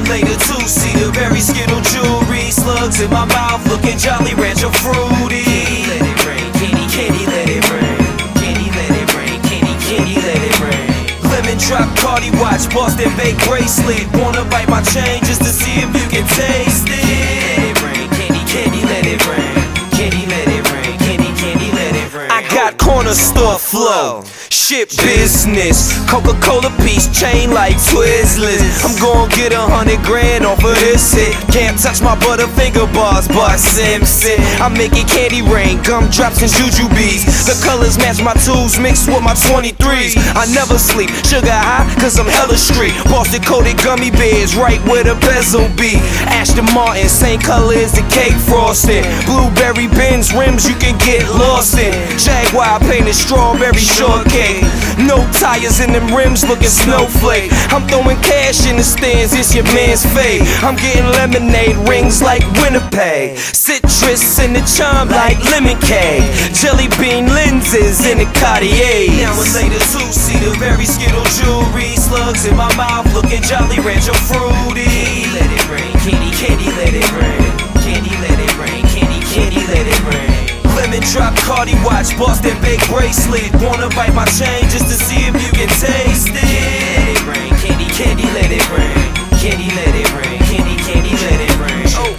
one later, two-seater, very skittle jewelry, slugs in my mouth, looking Jolly Rancher fruity. Let it rain, candy, let it rain. Candy, let it rain, candy, let it rain. Lemon drop, Cardi watch, Boston baked bracelet. Wanna bite my chain just to see if you can taste it. Let it rain, candy, let it rain. Candy, let it rain, candy, let it rain. I got corner store flow, shit business, Coca-Cola piece, chain like Twizzlers. I'm gon' get 100 grand off of this hit. Can't touch my Butterfinger bars, Bart Simpson. I'm making candy rain, gumdrops and jujubes. The colors match my tools mixed with my 23s. I never sleep, sugar high, cause I'm hella street. Boston coated gummy bears, right where the bezel be. Aston Martin, same color as the cake frosting. Blueberry Benz rims you can get lost in. Jaguar painted strawberry shortcake. No tires in them rims looking snowflake. I'm throwing cash in the stands, it's your man's fade. I'm getting lemonade rings like Winnipeg. Citrus in the charm like lemon cake. Jelly bean lenses in the Cartier. Now a later two-seater, very skittle jewelry. Slugs in my mouth looking Jolly Rancher fruity. Let it rain, candy, let it rain. Candy, let it rain, candy, let it rain. Lemon drop, Cardi watch, Boston baked bracelet. Wanna bite my chain just to see if you can taste it. Let it rain, candy, let it rain. Candy, let it rain, candy, let it rain.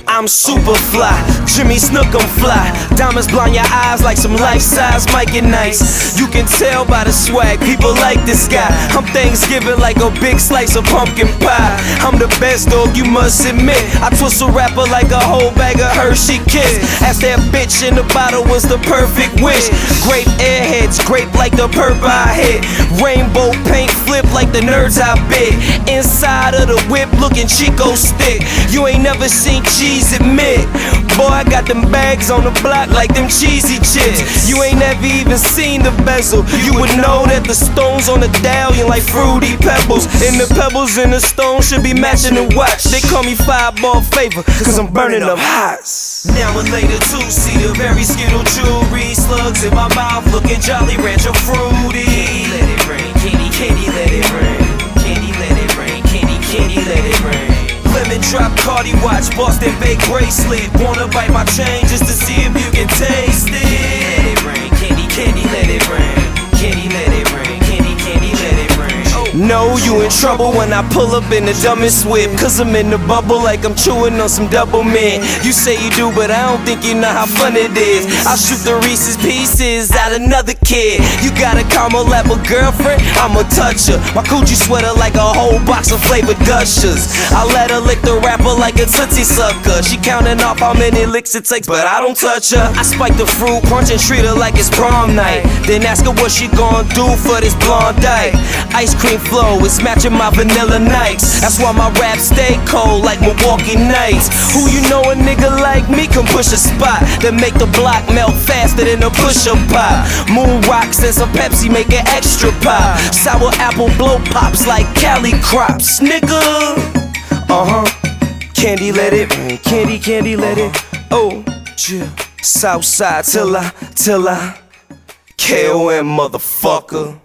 I'm super fly, Jimmy Snook, I'm fly. Diamonds blind your eyes like some life-size Mike and Nice. You can tell by the swag, people like this guy. I'm Thanksgiving like a big slice of pumpkin pie. I'm the best dog, you must admit. I twist a rapper like a whole bag of Hershey Kiss. Ask that bitch in the bottle was the perfect wish. Grape airheads, grape like the perp I hit. Rainbow paint flip like the nerds I bit. Inside of the whip looking Chico stick. You ain't never seen cheese admit. Boy, I got them bags on the block like them cheesy chips. You ain't never even seen the bezel. You would know that the stones on the medallion like fruity pebbles. And the pebbles in the stone should be matching the watch. They call me Fireball Favor, cause I'm burning up hot. Now a later two-seater, very skittle jewelry. Slugs in my mouth looking Jolly Rancher fruity. Let it rain, candy, let it rain. Candy, let it rain, candy, let it rain. Lemon drop, Cardi watch, Boston baked bracelet. Wanna bite my chain just to see if you can taste it. Let it rain, candy, let it rain. Candy, let it rain, candy, let it rain. No, you in trouble when I pull up in the dumbest whip. Cause I'm in the bubble like I'm chewing on some double mint. You say you do, but I don't think you know how fun it is. I'll shoot the Reese's Pieces out another kid. You got a caramel apple girlfriend? I'ma touch her. My coochie sweater like a whole box of flavored gushers. I let her lick the rapper like a Tootsie Sucker. She counting off how many licks it takes, but I don't touch her. I spike the fruit punch and treat her like it's prom night. Then ask her what she gon' do for this blonde dyke. Ice cream flow, it's matching my vanilla nights. That's why my raps stay cold like Milwaukee Nights. Who you know a nigga like me can push a spot that make the block melt faster than a push-up pop. Moon rocks and some Pepsi make it extra pop. Sour apple blow pops like Cali crops, nigga. Candy let it rain, candy let it. Oh, yeah. Southside till I KOM, motherfucker.